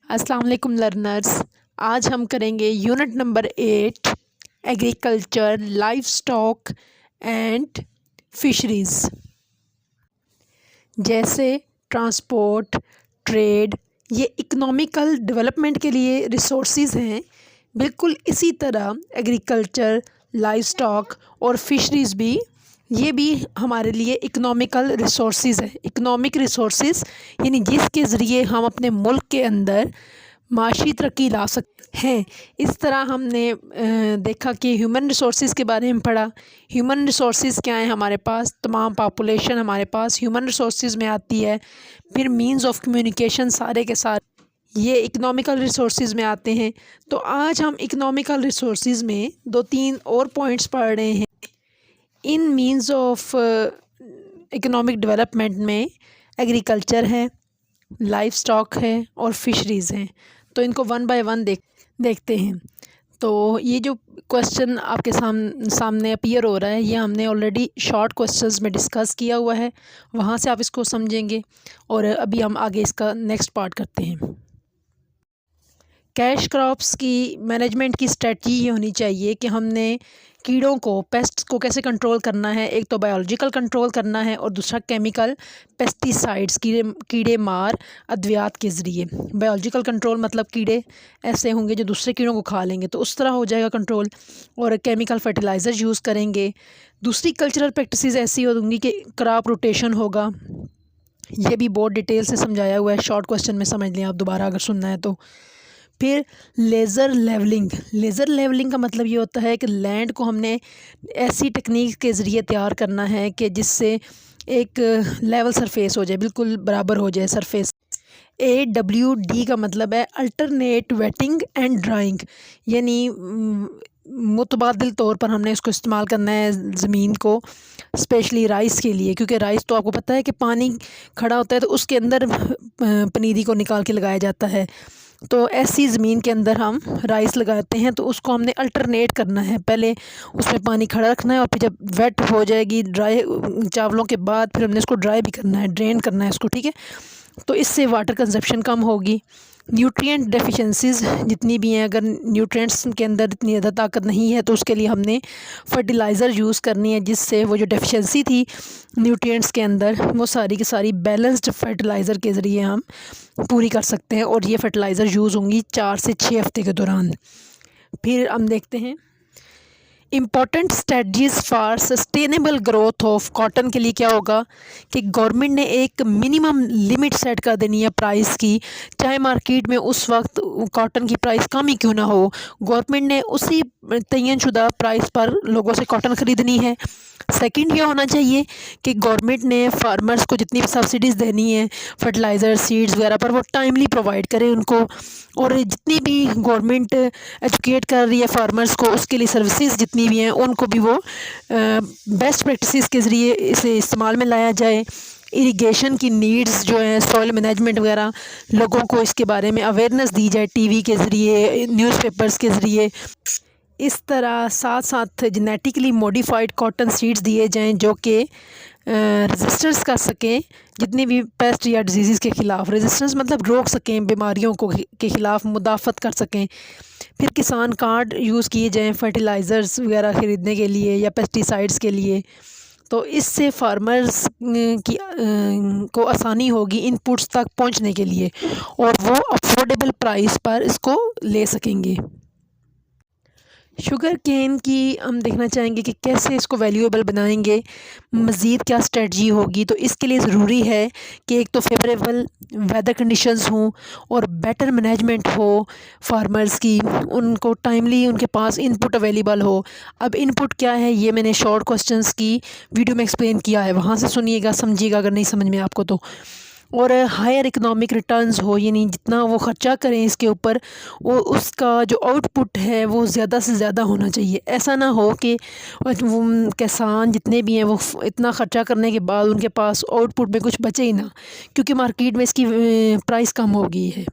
अस्सलाम वालेकुम लर्नर्स। आज हम करेंगे unit number 8 agriculture, life stock and fisheries. जैसे ट्रांसपोर्ट, ट्रेड, ये इकोनॉमिकल डेवलपमेंट के लिए रिसोर्सेज हैं। बिल्कुल इसी तरह एग्रीकल्चर, लाइफ स्टॉक और फिशरीज़ भी, ये भी हमारे लिए इकोनॉमिकल रिसोर्सेज है। इकोनॉमिक रिसोर्सेज यानी जिसके ज़रिए हम अपने मुल्क के अंदर माशी तरक्की ला सकते हैं। इस तरह हमने देखा कि ह्यूमन रिसोर्सेज के बारे में पढ़ा। ह्यूमन रिसोर्सेज क्या है हमारे पास, तमाम पॉपुलेशन हमारे पास ह्यूमन रिसोर्सेज में आती है। फिर मींस ऑफ कम्युनिकेशन सारे के सारे ये इकोनॉमिकल रिसोर्सेज में आते हैं। तो आज हम इकोनॉमिकल रिसोर्सेज में दो तीन और पॉइंट्स पढ़ रहे हैं। इन मींस ऑफ इकोनॉमिक डेवलपमेंट में एग्रीकल्चर है, लाइफ स्टॉक है और फिशरीज़ हैं। तो इनको वन बाय वन देखते हैं। तो ये जो क्वेश्चन आपके सामने अपीयर हो रहा है, ये हमने ऑलरेडी शॉर्ट क्वेश्चंस में डिस्कस किया हुआ है, वहाँ से आप इसको समझेंगे। और अभी हम आगे इसका नेक्स्ट पार्ट करते हैं। कैश क्रॉप्स की मैनेजमेंट की स्ट्रेटजी ये होनी चाहिए कि हमने कीड़ों को, पेस्ट्स को कैसे कंट्रोल करना है। एक तो बायोलॉजिकल कंट्रोल करना है और दूसरा केमिकल पेस्टिसाइड्स, कीड़े मार अद्वियात के ज़रिए। बायोलॉजिकल कंट्रोल मतलब कीड़े ऐसे होंगे जो दूसरे कीड़ों को खा लेंगे, तो उस तरह हो जाएगा कंट्रोल। और केमिकल फर्टिलाइज़र यूज़ करेंगे। दूसरी कल्चरल प्रैक्टिसेस ऐसी होंगी कि क्रॉप रोटेशन होगा। ये भी बहुत डिटेल से समझाया हुआ है, शॉर्ट क्वेश्चन में समझ लें आप दोबारा अगर सुनना है तो। फिर लेज़र लेवलिंग का मतलब ये होता है कि लैंड को हमने ऐसी टेक्निक के ज़रिए तैयार करना है कि जिससे एक लेवल सरफेस हो जाए, बिल्कुल बराबर हो जाए सरफेस। AWD का मतलब है अल्टरनेट वेटिंग एंड ड्राइंग, यानी मुतबादिल तौर पर हमने इसको इस्तेमाल करना है ज़मीन को, स्पेशली राइस के लिए। क्योंकि राइस तो आपको पता है कि पानी खड़ा होता है तो उसके अंदर पनीरी को निकाल के लगाया जाता है। तो ऐसी ज़मीन के अंदर हम राइस लगाते हैं, तो उसको हमने अल्टरनेट करना है। पहले उसमें पानी खड़ा रखना है और फिर जब वेट हो जाएगी ड्राई चावलों के बाद, फिर हमने इसको ड्राई भी करना है, ड्रेन करना है इसको, ठीक है। तो इससे वाटर कंजप्शन कम होगी। न्यूट्रिएंट डेफिशिएंसीज जितनी भी हैं, अगर न्यूट्रिएंट्स के अंदर इतनी ज़्यादा ताकत नहीं है तो उसके लिए हमने फर्टिलाइज़र यूज़ करनी है, जिससे वो जो डेफिशिएंसी थी न्यूट्रिएंट्स के अंदर, वो सारी की सारी बैलेंस्ड फर्टिलाइज़र के ज़रिए हम पूरी कर सकते हैं। और ये फर्टिलाइज़र यूज़ होंगी 4 से 6 हफ्ते के दौरान। फिर हम देखते हैं important strategies for sustainable growth of cotton के लिए क्या होगा कि गवर्नमेंट ने एक मिनिमम लिमिट सेट कर देनी है प्राइस की, चाहे मार्केट में उस वक्त कॉटन की प्राइस कम ही क्यों ना हो, गवर्नमेंट ने उसी तयनशुदा प्राइस पर लोगों से कॉटन ख़रीदनी है। सेकंड ये होना चाहिए कि गवर्नमेंट ने फार्मर्स को जितनी भी सब्सिडीज़ देनी है फर्टिलाइज़र, सीड्स वगैरह पर, वो टाइमली प्रोवाइड करें उनको। और जितनी भी गवर्नमेंट एजुकेट कर रही है फार्मर्स को, उसके लिए सर्विसेज जितनी भी हैं उनको भी वो बेस्ट प्रैक्टिसेस के ज़रिए इसे इस्तेमाल में लाया जाए। इरिगेशन की नीड्स जो हैं, सॉइल मैनेजमेंट वगैरह, लोगों को इसके बारे में अवेयरनेस दी जाए टीवी के ज़रिए, न्यूज़पेपर्स के ज़रिए। इस तरह साथ साथ जेनेटिकली मॉडिफाइड कॉटन सीड्स दिए जाएं जो कि रेजिस्टेंस कर सकें जितनी भी पेस्ट या डिजीज़ के ख़िलाफ़। रेजिस्टेंस मतलब रोक सकें, बीमारियों को के ख़िलाफ़ मुदाफ़त कर सकें। फिर किसान कार्ड यूज़ किए जाएं फर्टिलाइज़र्स वगैरह ख़रीदने के लिए या पेस्टिसाइड्स के लिए। तो इससे फार्मर्स की को आसानी होगी इनपुट्स तक पहुंचने के लिए और वो अफोर्डेबल प्राइस पर इसको ले सकेंगे। शुगर केन की हम देखना चाहेंगे कि कैसे इसको वैल्यूएबल बनाएंगे, मज़ीद क्या स्ट्रेटजी होगी। तो इसके लिए ज़रूरी है कि एक तो फेवरेबल वेदर कंडीशंस हों और बेटर मैनेजमेंट हो फार्मर्स की, उनको टाइमली उनके पास इनपुट अवेलेबल हो। अब इनपुट क्या है ये मैंने शॉर्ट क्वेश्चंस की वीडियो में एक्सप्लेन किया है, वहाँ से सुनिएगा, समझिएगा अगर नहीं समझ में आपको तो। और हायर इकोनॉमिक रिटर्न्स हो, यानी जितना वो ख़र्चा करें इसके ऊपर, वो उसका जो आउटपुट है वो ज़्यादा से ज़्यादा होना चाहिए। ऐसा ना हो कि वो किसान जितने भी हैं वो इतना ख़र्चा करने के बाद उनके पास आउटपुट में कुछ बचे ही ना, क्योंकि मार्केट में इसकी प्राइस कम हो गई है।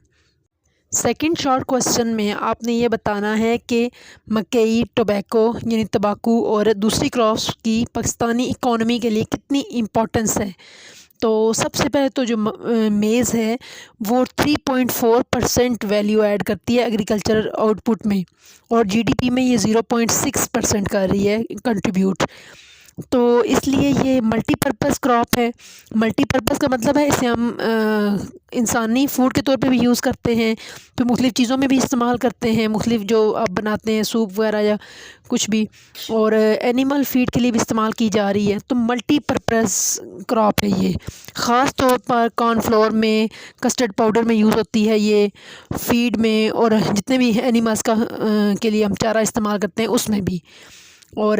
सेकंड शॉर्ट क्वेश्चन में आपने ये बताना है कि मकई, टोबैको यानी तंबाकू और दूसरी क्रॉप्स की पाकिस्तानी इकॉनमी के लिए कितनी इम्पोर्टेंस है। तो सबसे पहले तो जो मेज़ है वो 3.4% वैल्यू ऐड करती है एग्रीकल्चर आउटपुट में, और जीडीपी में ये 0.6% कर रही है कंट्रीब्यूट। तो इसलिए ये मल्टीपर्पज़ क्रॉप है। मल्टीपर्पज़ का मतलब है इसे हम इंसानी फ़ूड के तौर पे भी यूज़ करते हैं, फिर मुख्तलिफ़ चीज़ों में भी इस्तेमाल करते हैं, मुख्तलिफ़ जो आप बनाते हैं सूप वगैरह या कुछ भी, और एनिमल फ़ीड के लिए भी इस्तेमाल की जा रही है। तो मल्टीपर्पज़ क्रॉप है ये। ख़ास तौर पर कॉर्नफ्लोर में, कस्टर्ड पाउडर में यूज़ होती है ये, फ़ीड में, और जितने भी एनिमल्स का के लिए हम चारा इस्तेमाल करते हैं उसमें भी। और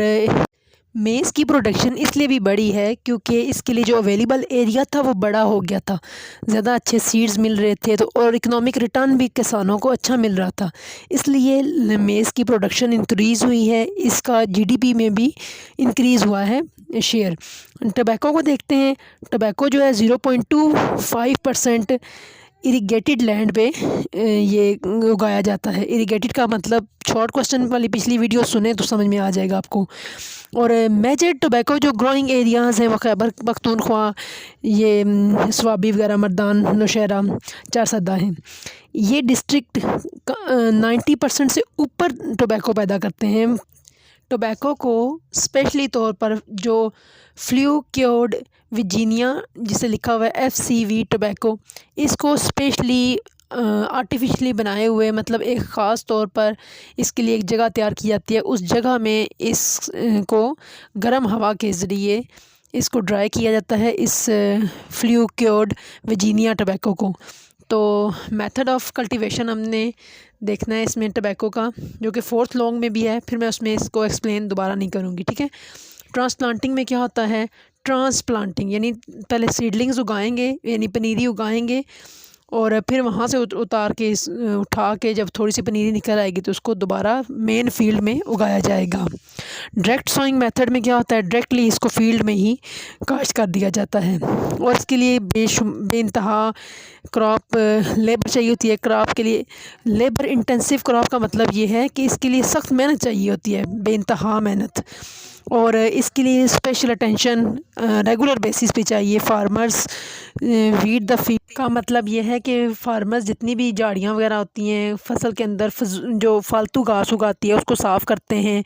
मेज़ की प्रोडक्शन इसलिए भी बड़ी है क्योंकि इसके लिए जो अवेलेबल एरिया था वो बड़ा हो गया था, ज़्यादा अच्छे सीड्स मिल रहे थे, तो और इकोनॉमिक रिटर्न भी किसानों को अच्छा मिल रहा था, इसलिए मेज़ की प्रोडक्शन इंक्रीज़ हुई है। इसका जीडीपी में भी इंक्रीज़ हुआ है शेयर। टबैको को देखते हैं। टबैको जो है 0.25% इरिगेटेड लैंड पे ये उगाया जाता है। इरिगेटेड का मतलब, शॉर्ट क्वेश्चन वाली पिछली वीडियो सुने तो समझ में आ जाएगा आपको। और मेजर टोबैको जो ग्रोइंग एरियाज़ हैं वो खैबर पख्तूनख्वा, ये स्वाबी वगैरह, मर्दान, नौशहरा, चारसदा हैं। ये डिस्ट्रिक्ट 90% से ऊपर टोबैको पैदा करते हैं। टोबैको को स्पेशली तौर पर जो फ्लू क्योर्ड वर्जीनिया, जिसे लिखा हुआ है FCV टोबैको, इसको स्पेशली आर्टिफिशली बनाए हुए, मतलब एक ख़ास तौर पर इसके लिए एक जगह तैयार की जाती है। उस जगह में इसको गर्म हवा के ज़रिए इसको ड्राई किया जाता है, इस फ्लू क्योर्ड वर्जीनिया टोबैको को। तो मेथड ऑफ़ कल्टीवेशन हमने देखना है इसमें टोबैको का, जो कि 4th लॉन्ग में भी है, फिर मैं उसमें इसको एक्सप्लेन दोबारा नहीं करूँगी, ठीक है। ट्रांसप्लांटिंग में क्या होता है? ट्रांसप्लांटिंग यानी पहले सीडलिंग्स उगाएंगे, यानी पनीरी उगाएंगे, और फिर वहाँ से उतार के उठा के जब थोड़ी सी पनीरी निकल आएगी तो उसको दोबारा मेन फील्ड में उगाया जाएगा। डायरेक्ट सोइंग मेथड में क्या होता है? डायरेक्टली इसको फील्ड में ही काश्त कर दिया जाता है, और इसके लिए बेइंतहा क्रॉप लेबर चाहिए होती है। क्रॉप के लिए लेबर इंटेंसिव क्रॉप का मतलब ये है कि इसके लिए सख्त मेहनत चाहिए होती है, बेइंतहा मेहनत, और इसके लिए स्पेशल अटेंशन रेगुलर बेसिस पे चाहिए। फार्मर्स वीड द फील्ड का मतलब ये है कि फार्मर्स जितनी भी झाड़ियाँ वगैरह होती हैं फसल के अंदर, जो फालतू घास उगाती है उसको साफ़ करते हैं,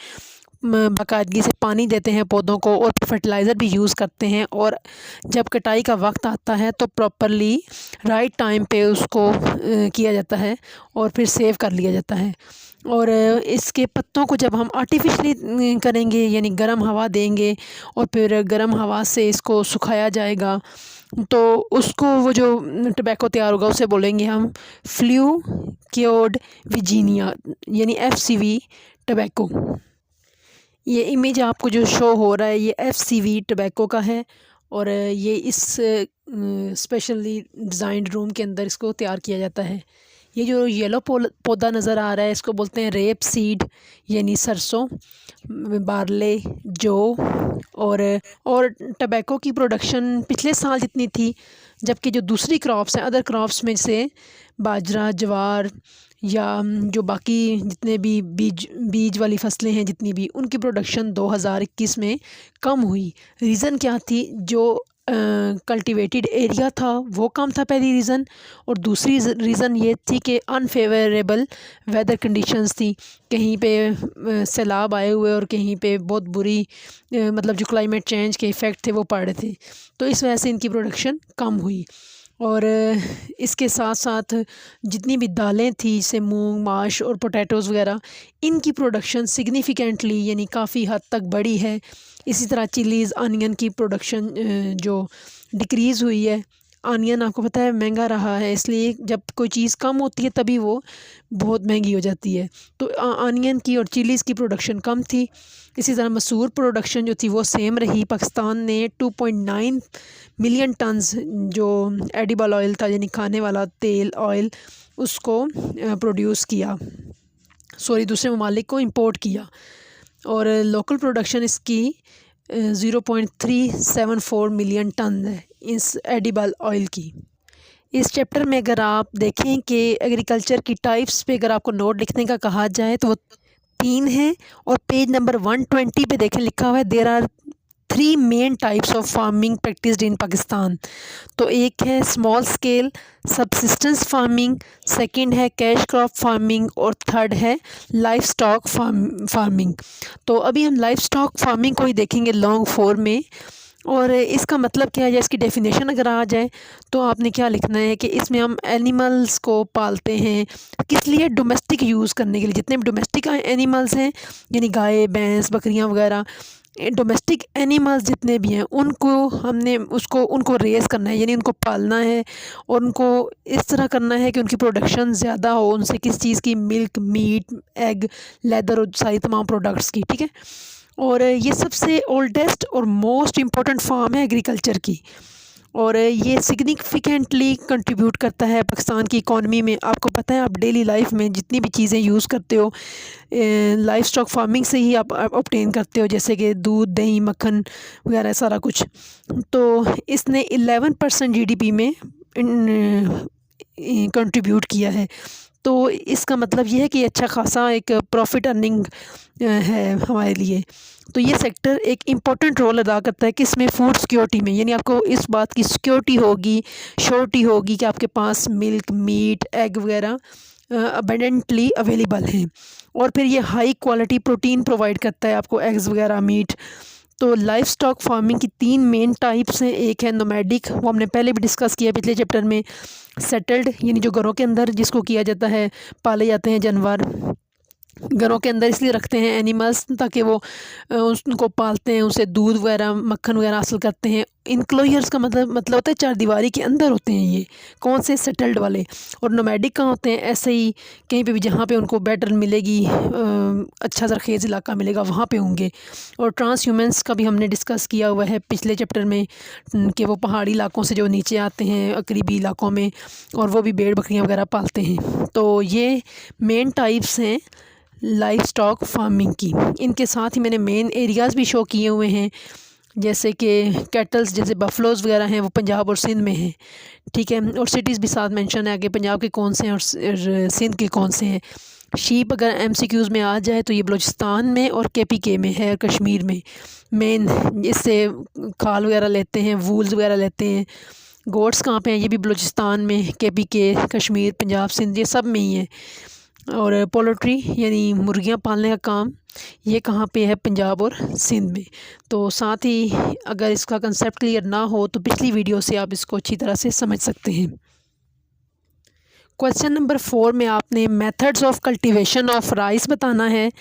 बाकायदगी से पानी देते हैं पौधों को, और फर्टिलाइज़र भी यूज़ करते हैं, और जब कटाई का वक्त आता है तो प्रॉपरली राइट टाइम पे उसको किया जाता है और फिर सेव कर लिया जाता है। और इसके पत्तों को जब हम आर्टिफिशली करेंगे, यानी गर्म हवा देंगे और फिर गर्म हवा से इसको सुखाया जाएगा, तो उसको वो जो टोबैको तैयार होगा उसे बोलेंगे हम फ्लू क्योर्ड वर्जीनिया, यानी FCV टोबैको। ये इमेज आपको जो शो हो रहा है ये FCV टोबैको का है, और ये इस स्पेशली डिज़ाइंड रूम के अंदर इसको तैयार किया जाता है। ये जो येलो पौधा नज़र आ रहा है इसको बोलते हैं रेप सीड, यानी सरसों, बारले, जौ, और टबैको की प्रोडक्शन पिछले साल जितनी थी, जबकि जो दूसरी क्रॉप्स हैं, अदर क्रॉप्स में से बाजरा, ज्वार, या जो बाकी जितने भी बीज वाली फसलें हैं जितनी भी, उनकी प्रोडक्शन 2021 में कम हुई। रीज़न क्या थी? जो कल्टिवेटेड एरिया था वो कम था, पहली रीज़न, और दूसरी रीज़न ये थी कि अनफेवरेबल वेदर कंडीशंस थी। कहीं पे सैलाब आए हुए और कहीं पे बहुत बुरी मतलब जो क्लाइमेट चेंज के इफ़ेक्ट थे वो पड़ रहे थे, तो इस वजह से इनकी प्रोडक्शन कम हुई। और इसके साथ साथ जितनी भी दालें थी, जैसे मूंग, माश और पोटैटोज़ वगैरह, इनकी प्रोडक्शन सिग्निफ़िकेंटली यानी काफ़ी हद तक बढ़ी है। इसी तरह चिलीज़, अनियन की प्रोडक्शन जो डिक्रीज़ हुई है। अनियन आपको पता है महंगा रहा है, इसलिए जब कोई चीज़ कम होती है तभी वो बहुत महंगी हो जाती है। तो अनियन की और चिलीज़ की प्रोडक्शन कम थी। इसी तरह मसूर प्रोडक्शन जो थी वो सेम रही। पाकिस्तान ने 2.9 मिलियन टन्स जो एडिबल ऑयल था, यानी खाने वाला तेल, ऑयल, उसको प्रोड्यूस किया, दूसरे ममालिक को इंपोर्ट किया, और लोकल प्रोडक्शन इसकी 0.374 मिलियन टन है इस एडिबल ऑयल की। इस चैप्टर में अगर आप देखें कि एग्रीकल्चर की टाइप्स पे अगर आपको नोट लिखने का कहा जाए तो वो 3 हैं, और पेज नंबर 120 पे देखें लिखा हुआ है there are 3 main types of farming practised in Pakistan. तो एक है small scale subsistence farming, second है कैश क्रॉप फार्मिंग और थर्ड है लाइफ स्टॉक फार्मिंग। तो अभी हम लाइफ स्टॉक फार्मिंग को ही देखेंगे लॉन्ग फॉर्म में। और इसका मतलब क्या है या इसकी डेफिनेशन अगर आ जाए तो आपने क्या लिखना है कि इसमें हम एनिमल्स को पालते हैं किस लिए, डोमेस्टिक यूज़ करने के लिए। जितने भी डोमेस्टिक एनिमल्स हैं यानी गाय भैंस बकरियां वगैरह, डोमेस्टिक एनिमल्स जितने भी हैं उनको रेस करना है, यानी उनको पालना है और उनको इस तरह करना है कि उनकी प्रोडक्शन ज़्यादा हो। उनसे किस चीज़ की, मिल्क, मीट, एग, लेदर और सारी तमाम प्रोडक्ट्स की, ठीक है। और ये सबसे ओल्डेस्ट और मोस्ट इम्पॉर्टेंट फार्म है एग्रीकल्चर की, और ये सिग्निफिकेंटली कंट्रीब्यूट करता है पाकिस्तान की इकॉनमी में। आपको पता है आप डेली लाइफ में जितनी भी चीज़ें यूज़ करते हो लाइफ स्टॉक फार्मिंग से ही आप ऑब्टेन करते हो, जैसे कि दूध, दही, मक्खन वगैरह सारा कुछ। तो इसने 11% जीडीपी में कंट्रीब्यूट किया है। तो इसका मतलब ये है कि अच्छा खासा एक प्रॉफिट अर्निंग है हमारे लिए। तो ये सेक्टर एक इम्पॉर्टेंट रोल अदा करता है कि इसमें फूड सिक्योरिटी में, यानी आपको इस बात की सिक्योरिटी होगी, श्योरिटी होगी कि आपके पास मिल्क, मीट, एग वगैरह अबेंडेंटली अवेलेबल हैं। और फिर ये हाई क्वालिटी प्रोटीन प्रोवाइड करता है आपको, एग्स वगैरह, मीट। तो लाइफ स्टॉक फार्मिंग की 3 मेन टाइप्स हैं। एक है नोमैडिक, वो हमने पहले भी डिस्कस किया पिछले चैप्टर में। सेटल्ड यानी जो घरों के अंदर जिसको किया जाता है, पाले जाते हैं जानवर, घरों के अंदर इसलिए रखते हैं एनिमल्स ताकि वो उनको पालते हैं, उनसे दूध वगैरह, मक्खन वगैरह हासिल करते हैं। इनक्लोजर्स का मतलब होता है चारदीवारी के अंदर होते हैं ये, कौन से, सेटल्ड वाले। और नोमैडिक कहाँ होते हैं, ऐसे ही कहीं पे भी जहाँ पे उनको बेटर मिलेगी, अच्छा ज़रखेज़ इलाका मिलेगा वहाँ पे होंगे। और ट्रांस ह्यूमंस का भी हमने डिस्कस किया हुआ है पिछले चैप्टर में कि वो पहाड़ी इलाकों से जो नीचे आते हैं करीबी इलाकों में, और वो भी भेड़ बकरियाँ वगैरह पालते हैं। तो ये मेन टाइप्स हैं लाइफ स्टॉक फार्मिंग की। इनके साथ ही मैंने मेन एरियाज़ भी शो किए हुए हैं, जैसे कि कैटल्स, जैसे बफलोज़ वगैरह हैं वो पंजाब और सिंध में हैं, ठीक है। और सिटीज़ भी साथ मेंशन है कि पंजाब के कौन से हैं और सिंध के कौन से हैं। शीप अगर एमसीक्यूज़ में आ जाए तो ये बलूचिस्तान में और केपीके में है, कश्मीर में मेन। इससे खाल वगैरह लेते हैं, वूल्स वगैरह लेते हैं। गोट्स कहाँ पे हैं, ये भी बलूचिस्तान में, केपीके, कश्मीर, पंजाब, सिंध, ये सब में ही है। और पोल्ट्री यानी मुर्गियां पालने का काम, ये कहाँ पे है, पंजाब और सिंध में। तो साथ ही अगर इसका कंसेप्ट क्लियर ना हो तो पिछली वीडियो से आप इसको अच्छी तरह से समझ सकते हैं। क्वेश्चन नंबर 4 में आपने methods of cultivation of rice बताना है।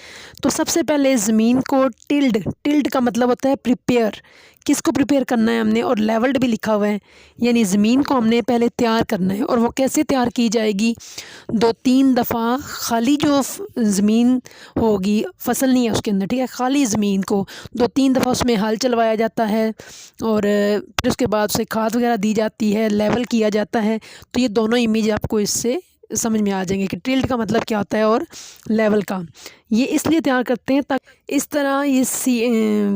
तो सबसे पहले ज़मीन को टिल्ड का मतलब होता है प्रिपेयर, किसको प्रिपेयर करना है हमने, और लेवल्ड भी लिखा हुआ है, यानी ज़मीन को हमने पहले तैयार करना है। और वो कैसे तैयार की जाएगी, 2-3 दफ़ा खाली जो ज़मीन होगी, फसल नहीं है उसके अंदर, ठीक है, खाली ज़मीन को 2-3 दफ़ा उसमें हल चलवाया जाता है और फिर उसके बाद उसे खाद वगैरह दी जाती है, लेवल किया जाता है। तो ये दोनों इमेज आपको इससे समझ में आ जाएंगे कि टिल्ड का मतलब क्या होता है और लेवल का। ये इसलिए तैयार करते हैं ताकि इस तरह ये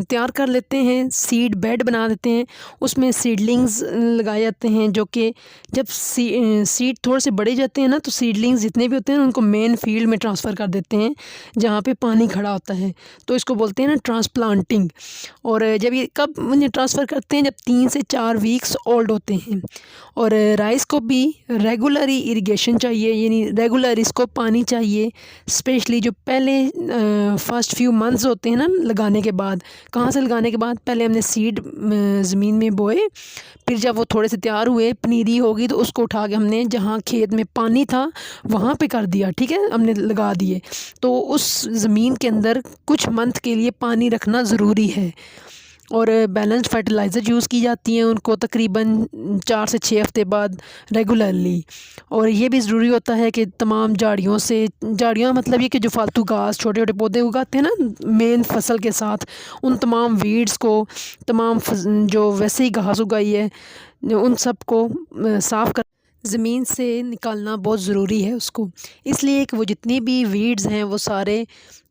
तैयार कर लेते हैं, सीड बेड बना देते हैं, उसमें सीडलिंग्स लगाए जाते हैं, जो कि जब सीड थोड़े से बड़े जाते हैं ना तो सीडलिंग्स जितने भी होते हैं उनको मेन फील्ड में ट्रांसफ़र कर देते हैं जहाँ पे पानी खड़ा होता है। तो इसको बोलते हैं ना ट्रांसप्लांटिंग। और जब ये कब उन्हें ट्रांसफ़र करते हैं, जब 3 से 4 वीक्स ओल्ड होते हैं। और राइस को भी रेगुलरी इरिगेशन चाहिए, यानी रेगुलर इसको पानी चाहिए, स्पेशली जो पहले फर्स्ट फ्यू मंथ्स होते हैं ना लगाने के बाद। कहाँ से लगाने के बाद, पहले हमने सीड ज़मीन में बोए, फिर जब वो थोड़े से तैयार हुए, पनीरी होगी, तो उसको उठा के हमने जहाँ खेत में पानी था वहाँ पे कर दिया, ठीक है, हमने लगा दिए। तो उस ज़मीन के अंदर कुछ मंथ के लिए पानी रखना ज़रूरी है। और बैलेंस्ड फर्टिलाइज़र यूज़ की जाती हैं उनको तकरीबन 4 से 6 हफ़्ते बाद रेगुलरली। और ये भी ज़रूरी होता है कि तमाम झाड़ियाँ मतलब ये कि जो फालतू घास, छोटे छोटे पौधे उगाते हैं ना मेन फसल के साथ, उन तमाम वीड्स को, तमाम जो वैसे ही घास उगाई है उन सब को साफ़ कर ज़मीन से निकालना बहुत ज़रूरी है उसको, इसलिए कि वो जितनी भी वीड्स हैं वो सारे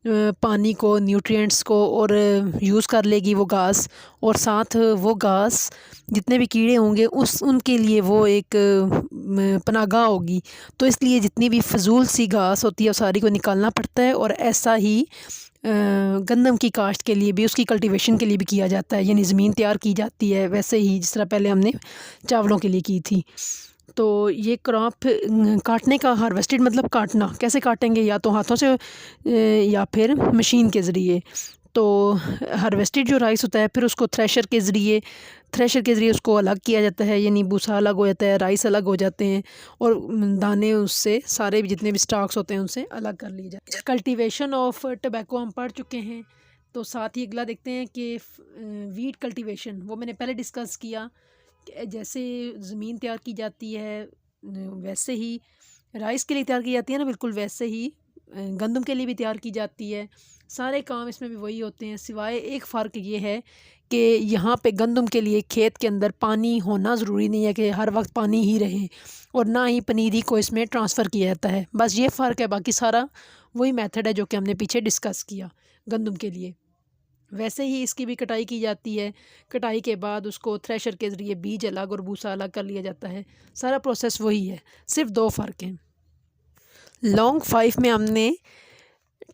पानी को, न्यूट्रिएंट्स को और यूज़ कर लेगी वो घास, और साथ वो घास जितने भी कीड़े होंगे उनके लिए वो एक पनाहगाह होगी। तो इसलिए जितनी भी फ़जूल सी घास होती है वो सारी को निकालना पड़ता है। और ऐसा ही गंदम की काश्त के लिए भी, उसकी कल्टीवेशन के लिए भी किया जाता है, यानी ज़मीन तैयार की जाती है वैसे ही जिस तरह पहले हमने चावलों के लिए की थी। तो ये क्रॉप काटने का, हार्वेस्टेड मतलब काटना, कैसे काटेंगे, या तो हाथों से या फिर मशीन के ज़रिए। तो हार्वेस्टेड जो राइस होता है फिर उसको थ्रेशर के ज़रिए उसको अलग किया जाता है, यानी भूसा अलग हो जाता है, राइस अलग हो जाते हैं, और दाने उससे सारे भी जितने भी स्टॉक्स होते हैं उनसे अलग कर लिए जाते हैं। कल्टीवेशन ऑफ टबैको हम पढ़ चुके हैं। तो साथ ही अगला देखते हैं कि वीट कल्टीवेशन, वो मैंने पहले डिस्कस किया। जैसे ज़मीन तैयार की जाती है वैसे ही राइस के लिए तैयार की जाती है ना, बिल्कुल वैसे ही गंदम के लिए भी तैयार की जाती है। सारे काम इसमें भी वही होते हैं, सिवाय एक फ़र्क ये है कि यहाँ पे गंदम के लिए खेत के अंदर पानी होना ज़रूरी नहीं है कि हर वक्त पानी ही रहे, और ना ही पनीरी को इसमें ट्रांसफ़र किया जाता है। बस ये फ़र्क है, बाकी सारा वही मेथड है जो कि हमने पीछे डिस्कस किया गंदम के लिए। वैसे ही इसकी भी कटाई की जाती है। कटाई के बाद उसको थ्रेशर के ज़रिए बीज अलग और भूसा अलग कर लिया जाता है। सारा प्रोसेस वही है, सिर्फ 2 फ़र्क हैं। लॉन्ग 5 में हमने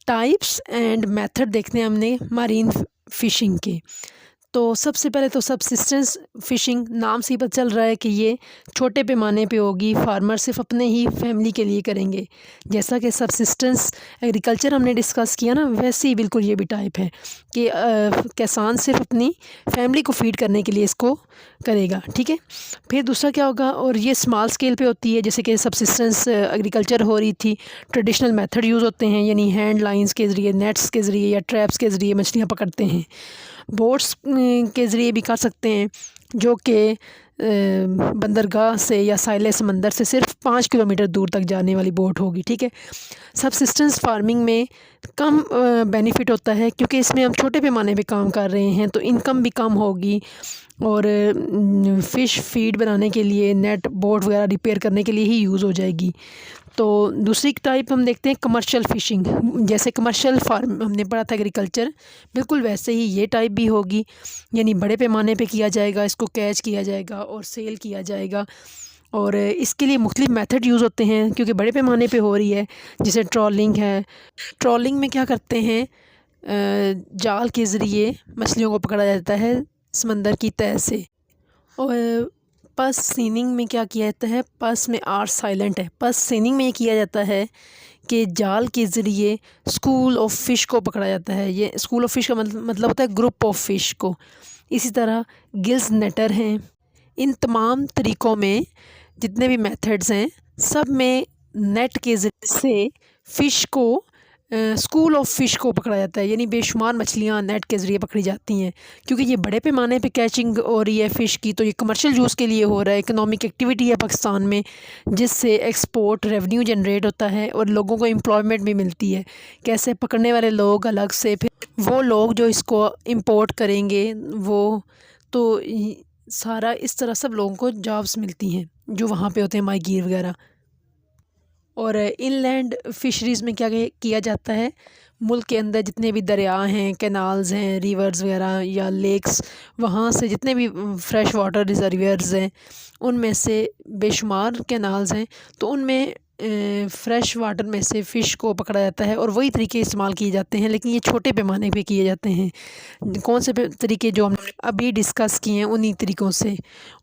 टाइप्स एंड मेथड देखने हमने मरीन फ़िशिंग के। तो सबसे पहले तो सबसिस्टेंस फ़िशिंग, नाम से ही पता चल रहा है कि ये छोटे पैमाने पे होगी, फार्मर सिर्फ अपने ही फैमिली के लिए करेंगे। जैसा कि सबसिस्टेंस एग्रीकल्चर हमने डिस्कस किया ना, वैसे ही बिल्कुल ये भी टाइप है कि किसान सिर्फ अपनी फैमिली को फीड करने के लिए इसको करेगा, ठीक है। फिर दूसरा क्या होगा, और ये स्मॉल स्केल पे होती है, जैसे कि सबसिस्टेंस एग्रीकल्चर हो रही थी, ट्रेडिशनल मेथड यूज़ होते हैं, यानी हैंड लाइंस के ज़रिए, नेट्स के ज़रिए या ट्रैप्स के ज़रिए मछलियाँ पकड़ते हैं। बोट्स के ज़रिए भी कर सकते हैं, जो कि बंदरगाह से या साहिल समंदर से सिर्फ 5 किलोमीटर दूर तक जाने वाली बोट होगी, ठीक है। सबसिस्टेंस फार्मिंग में कम बेनिफिट होता है, क्योंकि इसमें हम छोटे पैमाने पे काम कर रहे हैं, तो इनकम भी कम होगी, और फ़िश फीड बनाने के लिए नेट, बोट वगैरह रिपेयर करने के लिए ही यूज़ हो जाएगी। तो दूसरी टाइप हम देखते हैं कमर्शियल फ़िशिंग। जैसे कमर्शियल फार्म हमने पढ़ा था एग्रीकल्चर, बिल्कुल वैसे ही ये टाइप भी होगी, यानी बड़े पैमाने पे किया जाएगा, इसको कैच किया जाएगा और सेल किया जाएगा। और इसके लिए मुख्तलिफ मेथड यूज़ होते हैं, क्योंकि बड़े पैमाने पे हो रही है, जैसे ट्रॉलिंग है। ट्रॉलिंग में क्या करते हैं, जाल के ज़रिए मछलियों को पकड़ा जाता है समंदर की तह से। और पस सीनिंग में क्या किया जाता है, पस में आर साइलेंट है, पस सीनिंग में ये किया जाता है कि जाल के ज़रिए स्कूल ऑफ फ़िश को पकड़ा जाता है। ये स्कूल ऑफ फ़िश का मतलब होता है ग्रुप ऑफ फ़िश को। इसी तरह गिल्स नेटर हैं। इन तमाम तरीक़ों में जितने भी मेथड्स हैं, सब में नेट के ज़रिए से फ़िश को, स्कूल ऑफ फ़िश को पकड़ा जाता है, यानी बेशुमार मछलियाँ नेट के ज़रिए पकड़ी जाती हैं। क्योंकि ये बड़े पैमाने पे कैचिंग हो रही है फ़िश की, तो ये कमर्शियल यूज़ के लिए हो रहा है, इकोनॉमिक एक्टिविटी है पाकिस्तान में, जिससे एक्सपोर्ट रेवेन्यू जनरेट होता है और लोगों को एम्प्लॉयमेंट भी मिलती है। कैसे, पकड़ने वाले लोग अलग से, फिर वो लोग जो इसको इंपोर्ट करेंगे वो, तो सारा इस तरह सब लोगों को जॉब्स मिलती हैं जो वहाँ पे होते हैं, माहीगीर वगैरह। और इनलैंड फ़िशरीज़ में क्या किया जाता है, मुल्क के अंदर जितने भी दरिया हैं, कैनाल्स हैं, रिवर्स वगैरह या लेक्स, वहाँ से जितने भी फ्रेश वाटर रिज़र्वियर्स हैं, उनमें से बेशुमार कैनाल्स हैं, तो उनमें फ़्रेश वाटर में से फ़िश को पकड़ा जाता है और वही तरीके इस्तेमाल किए जाते हैं, लेकिन ये छोटे पैमाने पे किए जाते हैं। कौन से तरीके जो हमने अभी डिस्कस किए हैं उन्हीं तरीक़ों से,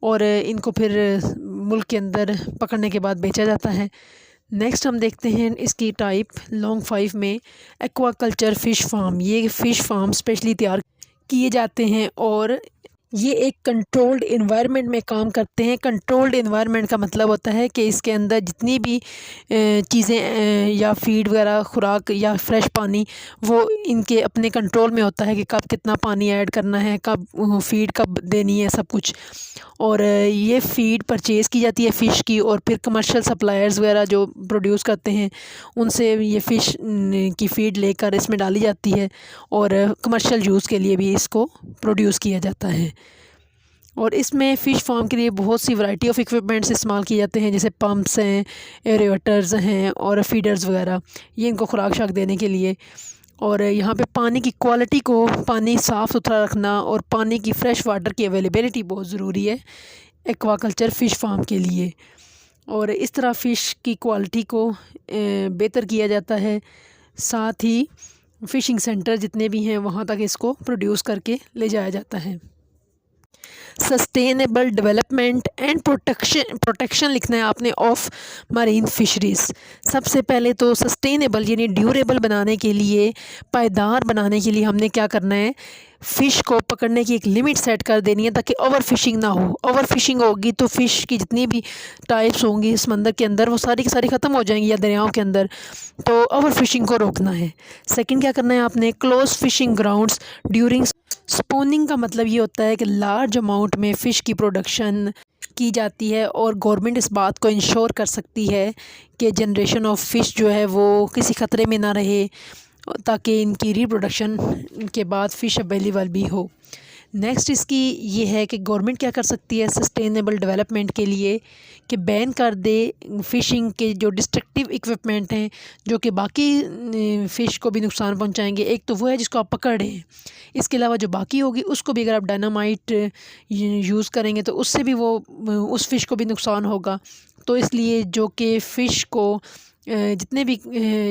और इनको फिर मुल्क के अंदर पकड़ने के बाद बेचा जाता है। नेक्स्ट हम देखते हैं इसकी टाइप लॉन्ग 5 में एक्वाकल्चर फ़िश फार्म। ये फ़िश फार्म स्पेशली तैयार किए जाते हैं और ये एक कंट्रोल्ड इन्वायरमेंट में काम करते हैं। कंट्रोल्ड इन्वायरमेंट का मतलब होता है कि इसके अंदर जितनी भी चीज़ें या फीड वगैरह, खुराक या फ्रेश पानी, वो इनके अपने कंट्रोल में होता है कि कब कितना पानी ऐड करना है, कब फीड कब देनी है, सब कुछ। और ये फ़ीड परचेज़ की जाती है फ़िश की, और फिर कमर्शियल सप्लायर्स वगैरह जो प्रोड्यूस करते हैं उनसे ये फ़िश की फ़ीड लेकर इसमें डाली जाती है, और कमर्शियल यूज़ के लिए भी इसको प्रोड्यूस किया जाता है। और इसमें फ़िश फार्म के लिए बहुत सी वैरायटी ऑफ इक्विपमेंट्स इस्तेमाल किए जाते हैं, जैसे पम्प्स हैं, एरेवेटर्स हैं और फीडर्स वगैरह, ये इनको खुराक शाक देने के लिए। और यहाँ पे पानी की क्वालिटी को, पानी साफ़ सुथरा रखना और पानी की फ़्रेश वाटर की अवेलेबिलिटी बहुत ज़रूरी है एक्वाकल्चर फ़िश फार्म के लिए। और इस तरह फ़िश की क्वालिटी को बेहतर किया जाता है। साथ ही फ़िशिंग सेंटर जितने भी हैं वहाँ तक इसको प्रोड्यूस करके ले जाया जाता है। सस्टेनेबल डेवलपमेंट एंड प्रोटेक्शन लिखना है आपने ऑफ मरीन फिशरीज़। सबसे पहले तो सस्टेनेबल यानी ड्यूरेबल बनाने के लिए, पायदार बनाने के लिए हमने क्या करना है, फ़िश को पकड़ने की एक लिमिट सेट कर देनी है ताकि ओवर फिशिंग ना हो। ओवर फिशिंग होगी तो फ़िश की जितनी भी टाइप्स होंगी समंदर के अंदर वो सारी की सारी ख़त्म हो जाएंगी या दरियाओं के अंदर, तो ओवर फिशिंग को रोकना है। सेकंड क्या करना है आपने, close fishing grounds during spooning का मतलब ये होता है कि लार्ज अमाउंट में फ़िश की प्रोडक्शन की जाती है और गवर्नमेंट इस बात को इंश्योर कर सकती है कि जनरेशन ऑफ फ़िश जो है वो किसी ख़तरे में ना रहे, ताकि इनकी रिप्रोडक्शन के बाद फ़िश अवेलेबल भी हो। नेक्स्ट इसकी ये है कि गवर्नमेंट क्या कर सकती है सस्टेनेबल डेवलपमेंट के लिए, कि बैन कर दे फ़िशिंग के जो डिस्ट्रक्टिव इक्विपमेंट हैं जो कि बाकी फ़िश को भी नुकसान पहुंचाएंगे। एक तो वो है जिसको आप पकड़ रहे हैं, इसके अलावा जो बाकी होगी उसको भी अगर आप डायनामाइट यूज़ करेंगे तो उससे भी वो उस फ़िश को भी नुकसान होगा। तो इसलिए जो कि फ़िश को जितने भी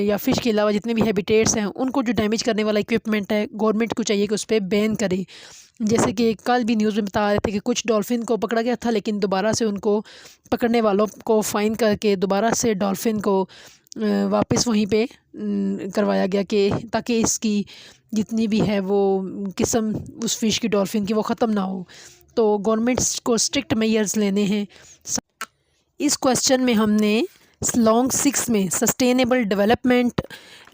या फ़िश के अलावा जितने भी हैबिटेट्स हैं उनको जो डैमेज करने वाला इक्विपमेंट है गवर्नमेंट को चाहिए कि उस पर बैन करे। जैसे कि कल भी न्यूज़ में बता रहे थे कि कुछ डॉल्फिन को पकड़ा गया था, लेकिन दोबारा से उनको पकड़ने वालों को फ़ाइन करके दोबारा से डॉल्फिन को वापस वहीं पे करवाया गया, कि ताकि इसकी जितनी भी है वो किस्म उस फ़िश की, डॉल्फिन की, वो ख़त्म ना हो। तो गवर्नमेंट को स्ट्रिक्ट मेजर्स लेने हैं। इस क्वेश्चन में हमने लॉन्ग 6 में sustainable development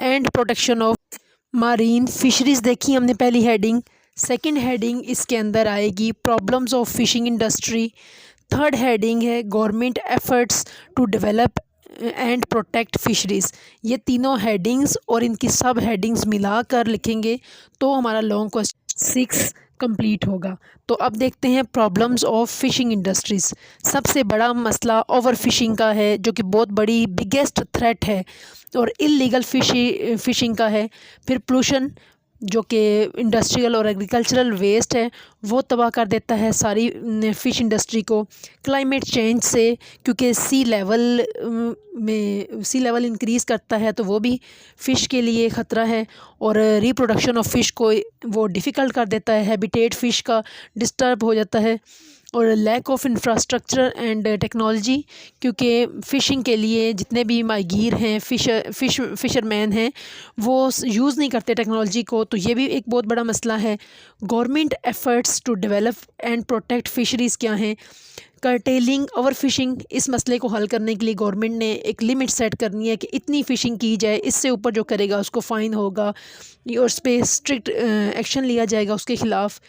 and protection of marine fisheries देखी हमने पहली हेडिंग। सेकंड हेडिंग इसके अंदर आएगी problems of fishing industry. Third heading है government efforts to develop and protect fisheries. ये तीनों हेडिंग्स और इनकी सब हेडिंग्स मिलाकर लिखेंगे तो हमारा लॉन्ग क्वेश्चन 6 कंप्लीट होगा। तो अब देखते हैं प्रॉब्लम्स ऑफ फिशिंग इंडस्ट्रीज़। सबसे बड़ा मसला ओवर फिशिंग का है, जो कि बहुत बड़ी बिगेस्ट थ्रेट है, और इल्लीगल फिशिंग का है। फिर पोल्यूशन, जो कि इंडस्ट्रियल और एग्रीकल्चरल वेस्ट है वो तबाह कर देता है सारी फ़िश इंडस्ट्री को। क्लाइमेट चेंज से, क्योंकि सी लेवल इंक्रीज़ करता है तो वो भी फ़िश के लिए ख़तरा है। और रिप्रोडक्शन ऑफ फ़िश को वो डिफ़िकल्ट कर देता है, हैबिटेट फ़िश का डिस्टर्ब हो जाता है। और lack of infrastructure and technology, क्योंकि फ़िशिंग के लिए जितने भी माहीगीर हैं, फ़िशरमैन हैं, वो यूज़ नहीं करते टेक्नोलॉजी को, तो ये भी एक बहुत बड़ा मसला है। Government efforts to develop and protect fisheries क्या हैं, कर्टेलिंग ओवर फिशिंग। इस मसले को हल करने के लिए गवर्नमेंट ने एक लिमिट सेट करनी है कि इतनी फ़िशिंग की जाए, इससे ऊपर जो करेगा उसको फ़ाइन होगा और उस पर स्ट्रिक्ट एक्शन लिया जाएगा उसके ख़िलाफ़।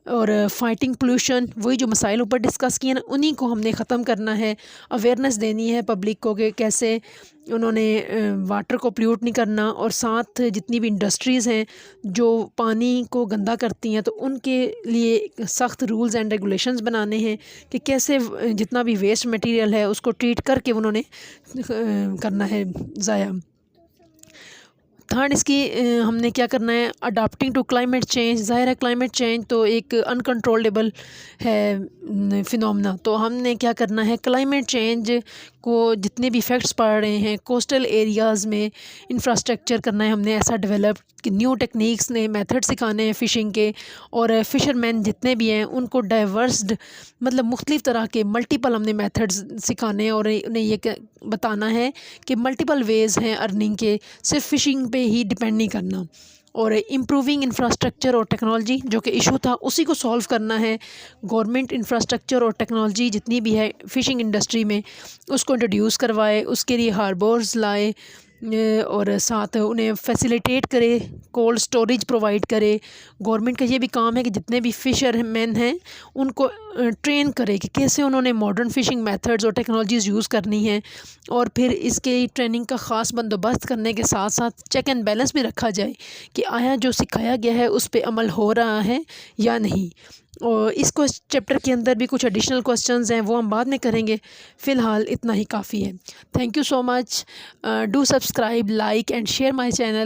और फाइटिंग पोल्यूशन, वही जो मसाइल ऊपर डिस्कस किए ना, उन्हीं को हमने ख़त्म करना है। अवेयरनेस देनी है पब्लिक को कि कैसे उन्होंने वाटर को पोल्यूट नहीं करना, और साथ जितनी भी इंडस्ट्रीज़ हैं जो पानी को गंदा करती हैं तो उनके लिए सख्त रूल्स एंड रेगुलेशंस बनाने हैं कि कैसे जितना भी वेस्ट मटेरियल है उसको ट्रीट करके उन्होंने करना है ज़ाया। थर्ड इसकी हमने क्या करना है, अडाप्टिंग टू क्लाइमेट चेंज। ज़ाहिर है क्लाइमेट चेंज तो एक अनकंट्रोलेबल है फिनोमेना, तो हमने क्या करना है, क्लाइमेट चेंज को जितने भी इफ़ेक्ट्स पड़ रहे हैं कोस्टल एरियाज़ में इंफ्रास्ट्रक्चर करना है हमने ऐसा डेवलप कि न्यू टेक्निक्स ने मेथड सिखाने हैं फ़िशिंग के। और फ़िशरमैन जितने भी हैं उनको डाइवर्स्ड, मतलब मुख्तलिफ़ तरह के मल्टीपल हमने मेथड्स सिखाने हैं, और उन्हें ये बताना है कि मल्टीपल वेज़ हैं अर्निंग के, सिर्फ फ़िशिंग पे ही डिपेंड नहीं करना। और इम्प्रूविंग इंफ्रास्ट्रक्चर और टेक्नोलॉजी, जो कि इशू था उसी को सॉल्व करना है। गवर्नमेंट इंफ्रास्ट्रक्चर और टेक्नोलॉजी जितनी भी है फ़िशिंग इंडस्ट्री में उसको इंट्रोड्यूस करवाए, उसके लिए हार्बर्स लाए और साथ उन्हें फैसिलिटेट करे, कोल्ड स्टोरेज प्रोवाइड करे। गवर्नमेंट का ये भी काम है कि जितने भी फ़िशरमैन हैं उनको ट्रेन करे कि कैसे उन्होंने मॉडर्न फ़िशिंग मेथड्स और टेक्नोलॉजीज़ यूज़ करनी है। और फिर इसके ट्रेनिंग का ख़ास बंदोबस्त करने के साथ साथ चेक एंड बैलेंस भी रखा जाए कि आया जो सिखाया गया है उस पर अमल हो रहा है या नहीं। और इस चैप्टर के अंदर भी कुछ एडिशनल क्वेश्चंस हैं, वो हम बाद में करेंगे। फ़िलहाल इतना ही काफ़ी है। Thank you so much. Do subscribe, like and share my channel.